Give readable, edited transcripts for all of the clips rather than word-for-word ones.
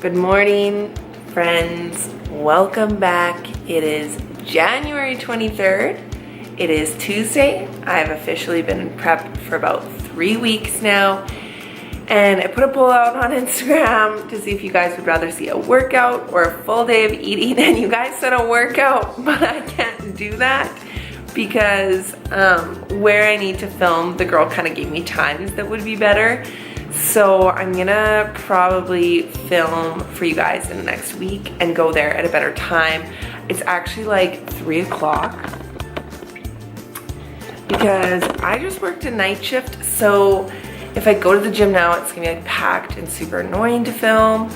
Good morning, friends. Welcome back. It is January 23rd. It is Tuesday. I've officially been in prep for about 3 weeks now. And I put a poll out on Instagram to see if you guys would rather see a workout or a full day of eating. And you guys said a workout, but I can't do that because where I need to film, the girl kind of gave me times that would be better. So I'm gonna probably film for you guys in the next week and go there at a better time. It's actually like 3 o'clock because I just worked a night shift. So if I go to the gym now, it's gonna be like packed and super annoying to film.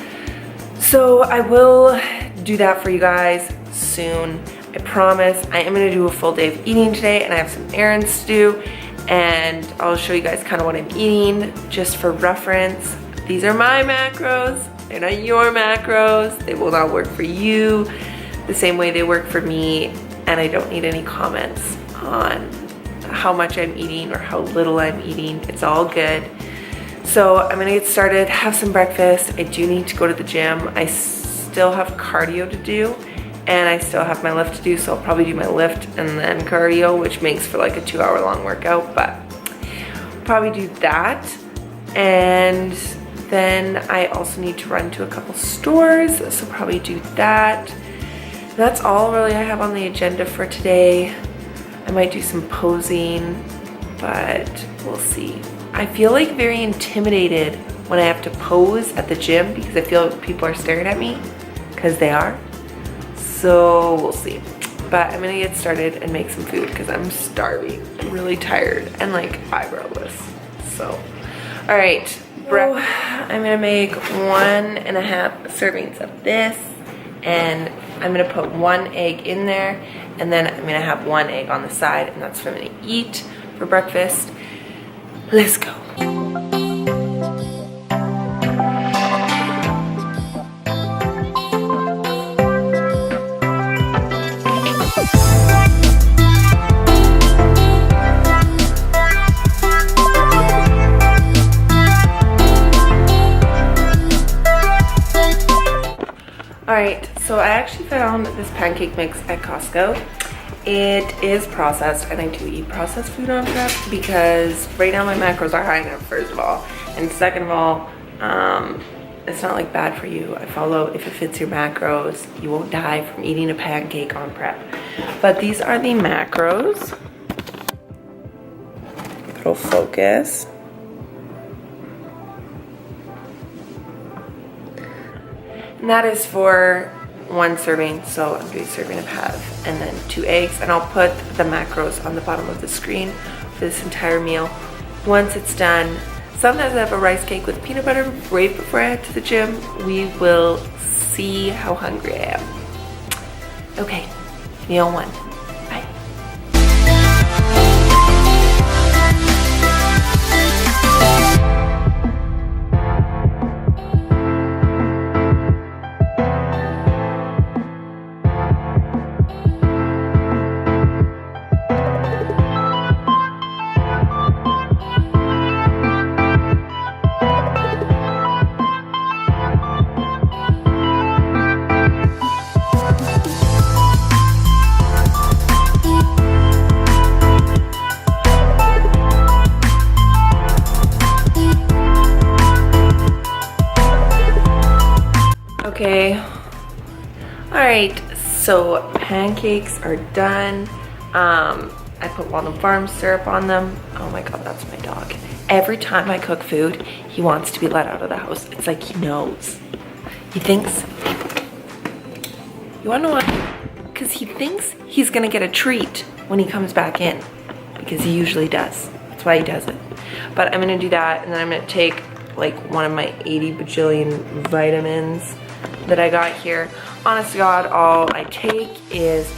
So I will do that for you guys soon. I promise. I am gonna do a full day of eating today and I have some errands to do. And I'll show you guys kind of what I'm eating just for reference. These are my macros. They're not your macros. They will not work for you the same way they work for me. And I don't need any comments on how much I'm eating or how little I'm eating. It's all good. So I'm gonna get started, have some breakfast. I do need to go to the gym. I still have cardio to do. And I still have my lift to do, so I'll probably do my lift and then cardio, which makes for like a 2-hour long workout, but probably do that. And then I also need to run to a couple stores, so probably do that. That's all really I have on the agenda for today. I might do some posing, but we'll see. I feel like very intimidated when I have to pose at the gym because I feel like people are staring at me, because they are. So we'll see. But I'm gonna get started and make some food because I'm starving. I'm really tired and like eyebrowless. So, all right. So I'm gonna make 1.5 servings of this, and I'm gonna put 1 egg in there, and then I'm gonna have 1 egg on the side, and that's what I'm gonna eat for breakfast. Let's go. Alright, so I actually found this pancake mix at Costco. It is processed, and I do eat processed food on prep because right now my macros are high enough, first of all. And second of all, it's not like bad for you. I follow, if it fits your macros, you won't die from eating a pancake on prep. But these are the macros. It'll focus. And that is for 1 serving, so I'm doing a serving and a half, and then 2 eggs, and I'll put the macros on the bottom of the screen for this entire meal. Once it's done, sometimes I have a rice cake with peanut butter right before I head to the gym. We will see how hungry I am. Okay, meal 1. Bye. Okay, all right, so pancakes are done. I put Walnut Farm syrup on them. Oh my God, that's my dog. Every time I cook food, he wants to be let out of the house. It's like he knows. He thinks, you wanna know why? Because he thinks he's gonna get a treat when he comes back in, because he usually does. That's why he does it. But I'm gonna do that, and then I'm gonna take like one of my 80 bajillion vitamins that I got here. Honest to God, all I take is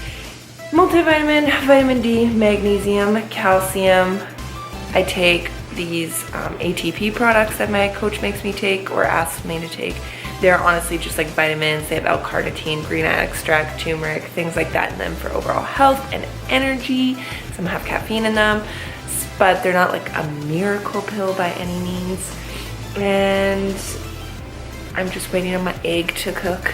multivitamin, vitamin D, magnesium, calcium. I take these ATP products that my coach makes me take or asks me to take. They're honestly just like vitamins. They have L-carnitine, green extract, turmeric, things like that in them for overall health and energy. Some have caffeine in them, but they're not like a miracle pill by any means. And I'm just waiting on my egg to cook.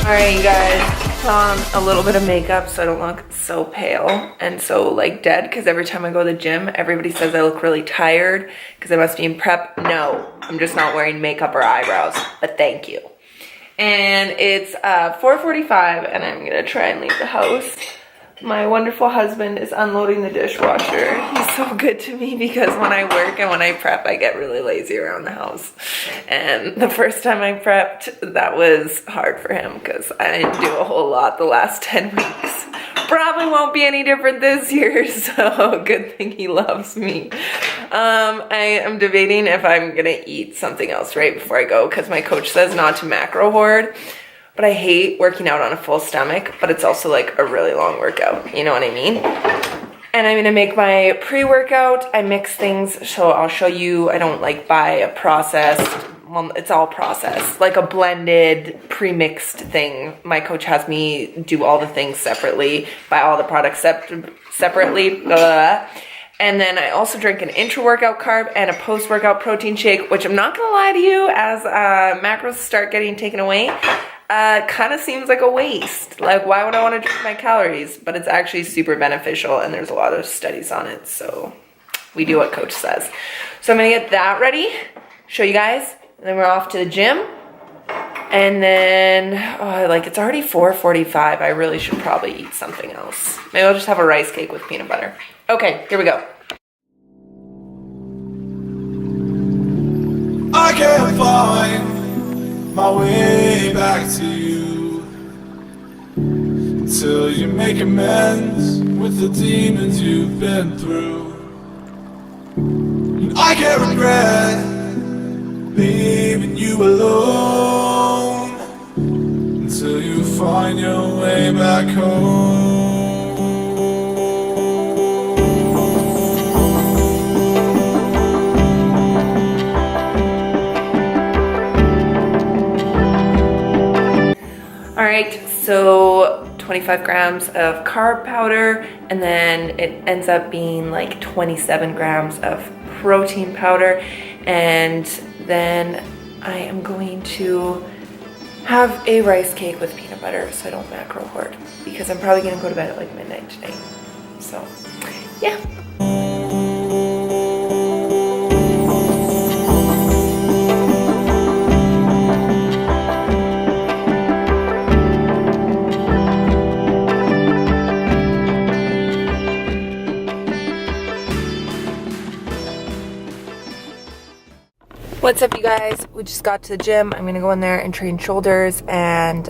Alright, you guys, put on a little bit of makeup so I don't look so pale and so like dead, because every time I go to the gym, everybody says I look really tired because I must be in prep. No, I'm just not wearing makeup or eyebrows, but thank you. And it's 4:45 and I'm gonna try and leave the house. My wonderful husband is unloading the dishwasher. He's so good to me because when I work and when I prep, I get really lazy around the house. And the first time I prepped, that was hard for him because I didn't do a whole lot the last 10 weeks. Probably won't be any different this year, so good thing he loves me. I am debating if I'm gonna eat something else right before I go because my coach says not to macro hoard. But I hate working out on a full stomach, but it's also like a really long workout, you know what I mean? And I'm gonna make my pre-workout. I mix things, so I'll show you. I don't like buy a processed, well, it's all processed, like a blended, pre-mixed thing. My coach has me do all the things separately, buy all the products separately, blah, blah, blah. And then I also drink an intra-workout carb and a post-workout protein shake, which I'm not gonna lie to you, as macros start getting taken away, kind of seems like a waste. Like, why would I want to drink my calories? But it's actually super beneficial and there's a lot of studies on it. So we do what coach says. So I'm gonna get that ready, show you guys, and then we're off to the gym. And then, like, it's already 4:45. I really should probably eat something else. Maybe I'll just have a rice cake with peanut butter. Okay, here we go. I can't find my way back to you until you make amends with the demons you've been through. And I can't regret leaving you alone until you find your way back home. All right, so 25 grams of carb powder, and then it ends up being like 27 grams of protein powder. And then I am going to have a rice cake with peanut butter so I don't macro hoard, because I'm probably gonna go to bed at like midnight tonight. So, yeah. What's up, you guys? We just got to the gym. I'm gonna go in there and train shoulders and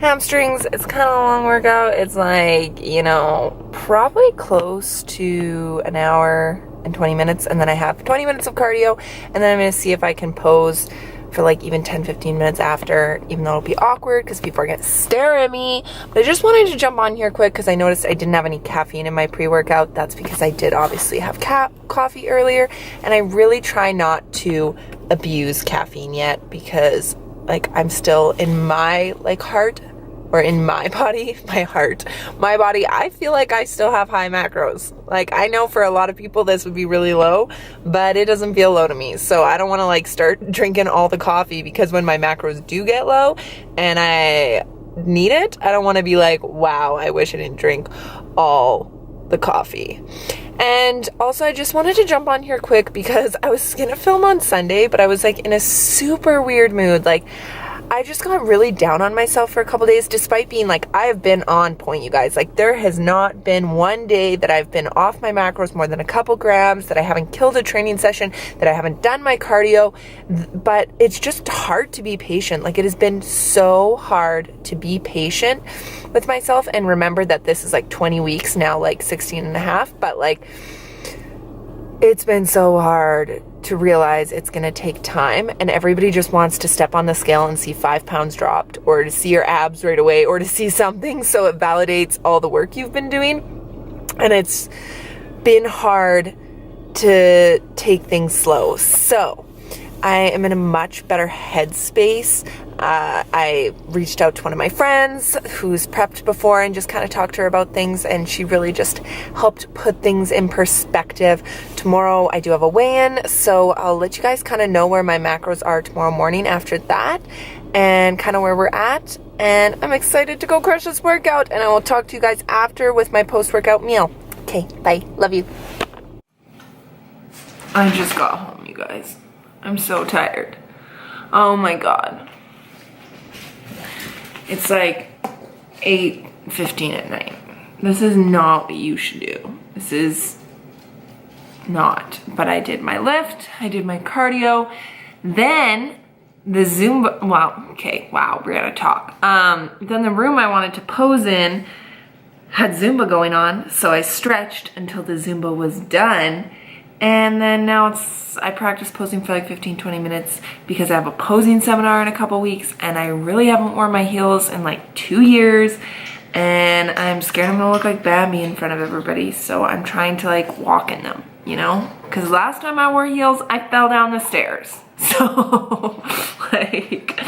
hamstrings. It's kind of a long workout. It's like, you know, probably close to an hour and 20 minutes. And then I have 20 minutes of cardio. And then I'm gonna see if I can pose for like even 10-15 minutes after, even though it'll be awkward because people are gonna stare at me. But I just wanted to jump on here quick because I noticed I didn't have any caffeine in my pre-workout. That's because I did obviously have coffee earlier, and I really try not to abuse caffeine yet because like I'm still in my like heart, or in my body, my body, I feel like I still have high macros. Like, I know for a lot of people this would be really low, but it doesn't feel low to me. So I don't want to like start drinking all the coffee, because when my macros do get low and I need it, I don't want to be like, wow, I wish I didn't drink all the coffee. And also, I just wanted to jump on here quick because I was gonna film on Sunday, but I was like in a super weird mood. Like, I just got really down on myself for a couple days, despite being like, I have been on point, you guys. Like, there has not been one day that I've been off my macros more than a couple grams, that I haven't killed a training session, that I haven't done my cardio. But it's just hard to be patient. Like, it has been so hard to be patient with myself and remember that this is like 20 weeks now, like 16 and a half. But like, it's been so hard to realize it's going to take time, and everybody just wants to step on the scale and see 5 pounds dropped, or to see your abs right away, or to see something so it validates all the work you've been doing. And it's been hard to take things slow. So I am in a much better headspace. I reached out to one of my friends who's prepped before and just kind of talked to her about things, and she really just helped put things in perspective. Tomorrow I do have a weigh-in, so I'll let you guys kind of know where my macros are tomorrow morning after that and kind of where we're at. And I'm excited to go crush this workout, and I will talk to you guys after with my post-workout meal. Okay, bye. Love you. I just got home, you guys. I'm so tired. Oh my god. It's like 8:15 at night. This is not what you should do. This is not. But I did my lift, I did my cardio, then the Zumba, we're gonna talk. Then the room I wanted to pose in had Zumba going on, so I stretched until the Zumba was done. And then now I practice posing for like 15-20 minutes because I have a posing seminar in a couple weeks, and I really haven't worn my heels in like 2 years, and I'm scared I'm gonna look like Bambi in front of everybody, so I'm trying to like walk in them, you know? Because last time I wore heels, I fell down the stairs. So, like,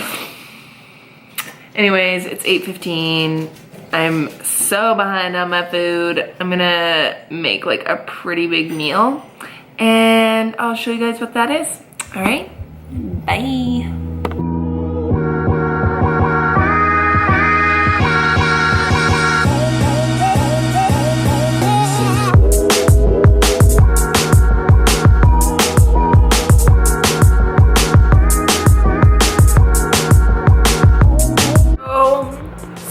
anyways, it's 8:15. I'm so behind on my food. I'm gonna make like a pretty big meal, and I'll show you guys what that is. All right, bye.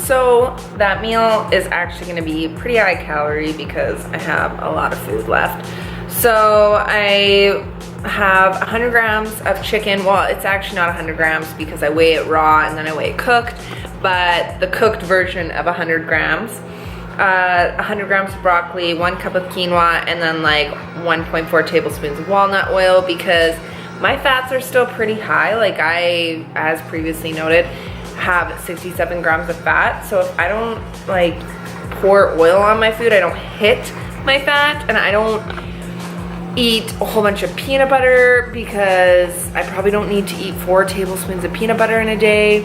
So that meal is actually gonna be pretty high calorie because I have a lot of food left. So I have 100 grams of chicken. Well, it's actually not 100 grams because I weigh it raw and then I weigh it cooked, but the cooked version of 100 grams. 100 grams of broccoli, 1 cup of quinoa, and then like 1.4 tablespoons of walnut oil because my fats are still pretty high. Like I, as previously noted, have 67 grams of fat, so if I don't like pour oil on my food, I don't hit my fat, and I don't eat a whole bunch of peanut butter because I probably don't need to eat 4 tablespoons of peanut butter in a day.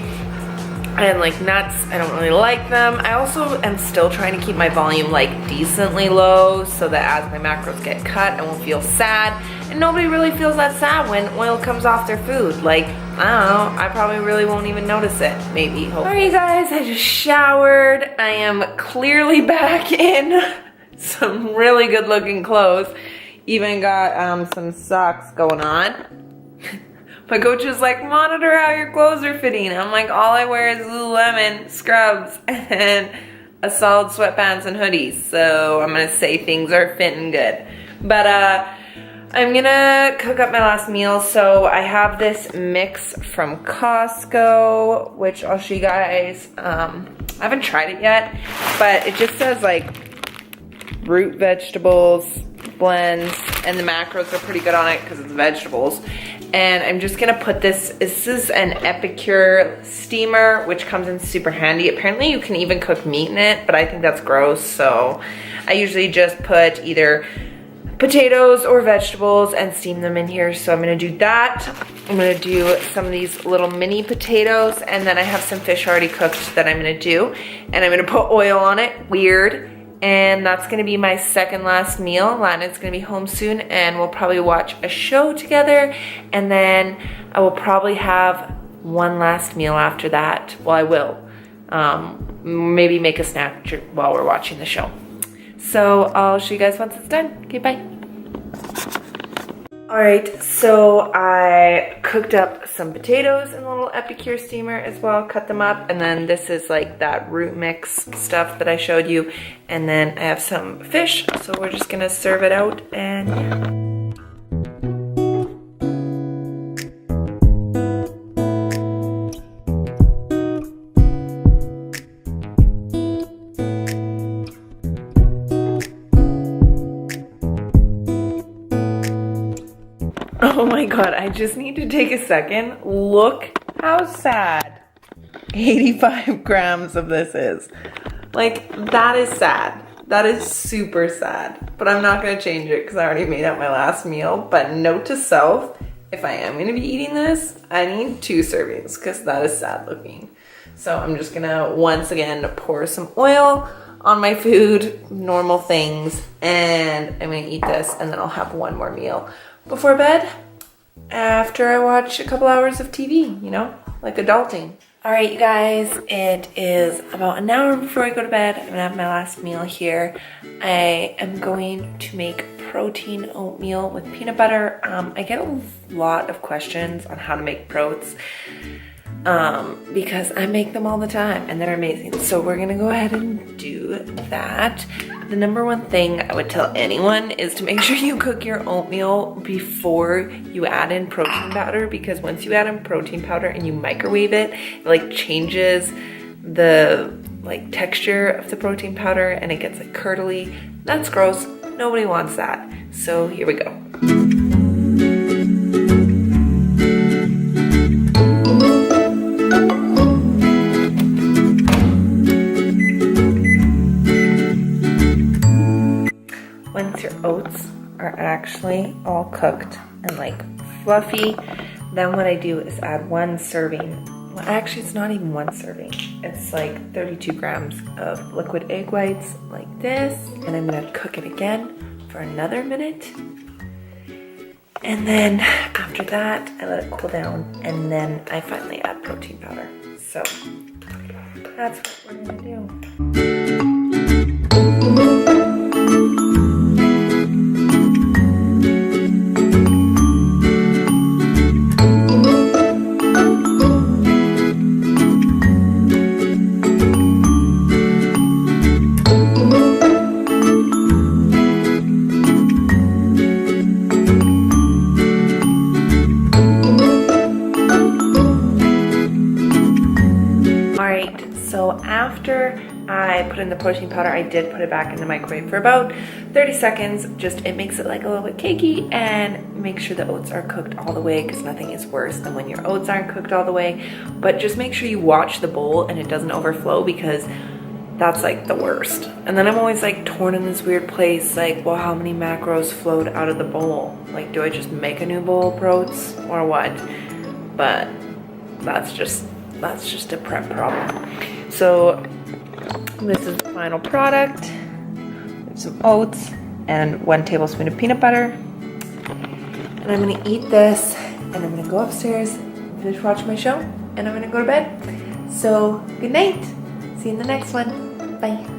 And like nuts, I don't really like them. I also am still trying to keep my volume like decently low so that as my macros get cut, I won't feel sad. And nobody really feels that sad when oil comes off their food. Like, I don't know, I probably really won't even notice it, maybe, hopefully. All right, you guys, I just showered. I am clearly back in some really good looking clothes. Even got some socks going on. My coach is like, monitor how your clothes are fitting. I'm like, all I wear is Lululemon scrubs and a solid sweatpants and hoodies. So I'm gonna say things are fitting good. But I'm gonna cook up my last meal. So I have this mix from Costco, which I'll show you guys. I haven't tried it yet, but it just says like root vegetables, blends, and the macros are pretty good on it because it's vegetables. And I'm just gonna put this is an Ep4 steamer, which comes in super handy. Apparently you can even cook meat in it, but I think that's gross. So I usually just put either potatoes or vegetables and steam them in here. So I'm gonna do that. I'm gonna do some of these little mini potatoes, and then I have some fish already cooked that I'm gonna do. And I'm gonna put oil on it, weird. And that's gonna be my second last meal. Lana's gonna be home soon and we'll probably watch a show together, and then I will probably have one last meal after that. Well, I will. Maybe make a snack while we're watching the show. So I'll show you guys once it's done. Okay, bye. All right, so I cooked up some potatoes in a little Ep4 steamer as well, cut them up, and then this is like that root mix stuff that I showed you, and then I have some fish, so we're just gonna serve it out, and yeah. Oh my god, I just need to take a second. Look how sad 85 grams of this is. Like, that is sad. That is super sad. But I'm not gonna change it because I already made up my last meal. But note to self, If I am gonna be eating this, I need 2 servings because that is sad looking. So I'm just gonna once again pour some oil on my food, normal things, and I'm gonna eat this and then I'll have one more meal before bed after I watch a couple hours of TV, you know, like adulting. All right, you guys, it is about an hour before I go to bed. I'm gonna have my last meal here. I am going to make protein oatmeal with peanut butter. I get a lot of questions on how to make protes because I make them all the time and they're amazing. So we're gonna go ahead and do that. The number one thing I would tell anyone is to make sure you cook your oatmeal before you add in protein powder, because once you add in protein powder and you microwave it, it like changes the like texture of the protein powder and it gets like curdly. That's gross. Nobody wants that. So here we go. Once your oats are actually all cooked and like fluffy, then what I do is add 1 serving. Well, actually it's not even 1 serving. It's like 32 grams of liquid egg whites like this. And I'm gonna cook it again for another minute. And then after that, I let it cool down and then I finally add protein powder. So that's what we're gonna do. So after I put in the protein powder, I did put it back in the microwave for about 30 seconds. Just, it makes it like a little bit cakey, and make sure the oats are cooked all the way, because nothing is worse than when your oats aren't cooked all the way. But just make sure you watch the bowl and it doesn't overflow, because that's like the worst. And then I'm always like torn in this weird place, like, well, how many macros flowed out of the bowl? Like, do I just make a new bowl of protes or what? But that's just a prep problem. So this is the final product. There's some oats and 1 tablespoon of peanut butter. And I'm gonna eat this and I'm gonna go upstairs, finish watching my show, and I'm gonna go to bed. So good night. See you in the next one. Bye.